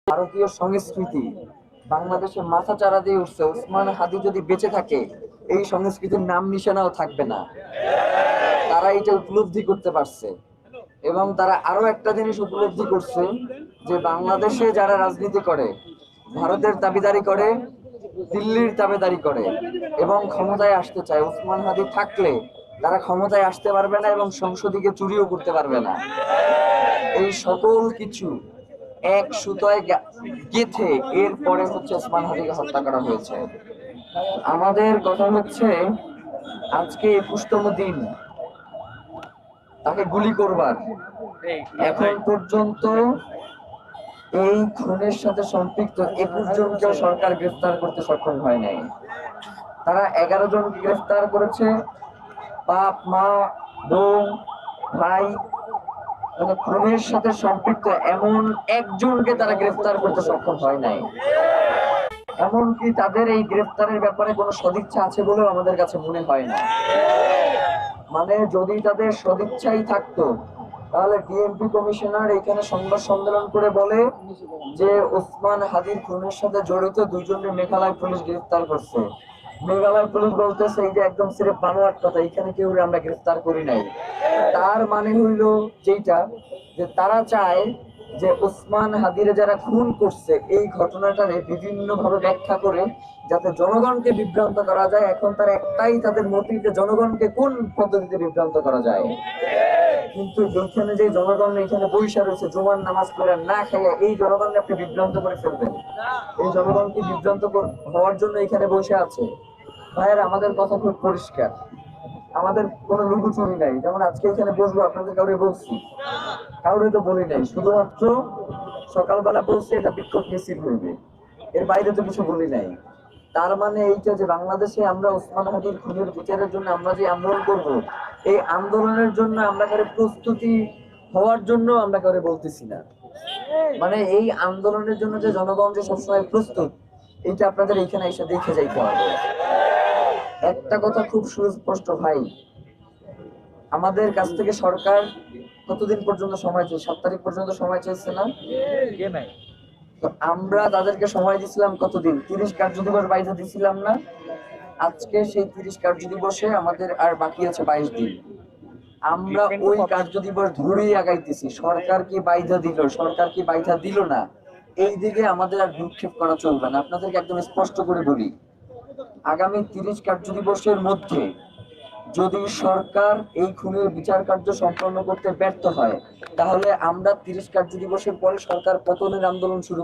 ভারতীয় সংস্কৃতি বাংলাদেশের মাথা চাড়া দিয়ে উঠছে। ওসমান হাদি যদি বেঁচে থাকে, এই সংস্কৃতির নাম নিশানাও থাকবে না। তারা এটা উপলব্ধি করতে পারছে এবং তারা আরো একটা জিনিস উপলব্ধি করছে যে বাংলাদেশে যারা রাজনীতি করে, ভারতের দাবিদারি করে, দিল্লির দাবিদারি করে এবং ক্ষমতায় আসতে চায়, ওসমান হাদি থাকলে তারা ক্ষমতায় আসতে পারবে না এবং সংসদীকে চুরিও করতে পারবে না। এই সকল কিছু এক সুতোয় গেথে এরপরে হচ্ছে ওসমান হাদিকে হত্যা করা হয়েছে। আমাদের কথা হচ্ছে আজকে 21তম দিন তাকে গুলি করবার। এখন পর্যন্ত এই খুনের সাথে সম্পৃক্ত 21 জনকে সরকার গ্রেফতার করতে সক্ষম হয় নাই। তারা 11 জনকে গ্রেফতার করেছে। বাপ, মা, বোন, ভাই, মানে খুনের সাথে সম্পৃক্ত এমন একজনকে তারা গ্রেফতার করতে সক্ষম হয় নাই। এমনকি তাদের এই গ্রেফতারের ব্যাপারে কোনো সদিচ্ছা আছে বলেও আমাদের কাছে মনে হয় না। মানে যদি তাদের সদিচ্ছাই থাকতো, তাহলে ডিএমপি কমিশনার এখানে সংবাদ সম্মেলন করে বলে যে ওসমান হাদির খুনের সাথে জড়িত দুইজনের মেঘালয় পুলিশ গ্রেফতার করছে। মেঘালয় পুলিশ বলতেছে এইটা একদম সিরেফ বানোয়াট কথা, এখানে কেউ আমরা গ্রেফতার করি নাই। তার মানে হইল যেটা, যে তারা চায় যে ওসমান হাদিরে যারা খুন করছে এই ঘটনাটারে বিভিন্ন ভাবে ব্যাখ্যা করে যাতে জনগণকে বিভ্রান্ত করা যায়। এখন তার একটাই তাদের মোটিভ, যে জনগণকে কোন পদ্ধতিতে বিভ্রান্ত করা যায়। কিন্তু যেখানে যে জনগণ এখানে বৈশা রয়েছে জুমার নামাজ পড়ে না খাইয়া, এই জনগণকে আপনি বিভ্রান্ত করে ফেলবেন। এই জনগণকে বিভ্রান্ত হওয়ার জন্য এখানে বসে আছে। ভাইয়ের আমাদের কথা খুব পরিষ্কার, আমাদের কোনো লুকোচুরি নাই। যেমন আজকে এখানে বসবো, আপনাদের কাউরে বলছি? কাউরে তো বলি নাই, শুধুমাত্র সকালবেলা বলছি এটা বিক্ষোভ মিছিল হইবে, এর বাইরে তো কিছু বলি নাই। তার মানে এইটা যে বাংলাদেশে আমরা ওসমান হাদির খুনের বিচারের জন্য আমরা যে আন্দোলন করব, এই আন্দোলনের জন্য আমরা কারে প্রস্তুতি হওয়ার জন্য আমরা কারে বলতেছি না। মানে এই আন্দোলনের জন্য যে জনগণ যে সবসময় প্রস্তুত, এটা আপনাদের এখানে এসে দেখে যাইতে হবে। একটা কথা খুব সুস্পষ্ট ভাই, আমাদের কাছ থেকে সরকার কতদিন পর্যন্ত সময় চেয়েছে? 7 তারিখ পর্যন্ত সময় চেয়েছে না? তো আমরা তাদেরকে সময় দিছিলাম কতদিন? 30 কার্যদিবস বাইরে দিছিলাম না? আজকে সেই 30 কার্যদিবসে আমাদের আর বাকি আছে 22 দিন। আমরা ওই কার্যদিবস ধরেই আগাইতেছি। সরকার কি বাইধা দিল, সরকার কি বাইধা দিল না, এই দিকে আমাদের আর ভ্রুক্ষেপ করা চলবে না। আপনাদেরকে একদম স্পষ্ট করে বলি, আগামী 30 কার্যদিবসের মধ্যে যদি সরকার এই খুনের বিচার কার্য সম্পন্ন করতে ব্যর্থ হয়, তাহলে আমরা 30 কার্যদিবসের পরে সরকার পতনের আন্দোলন শুরু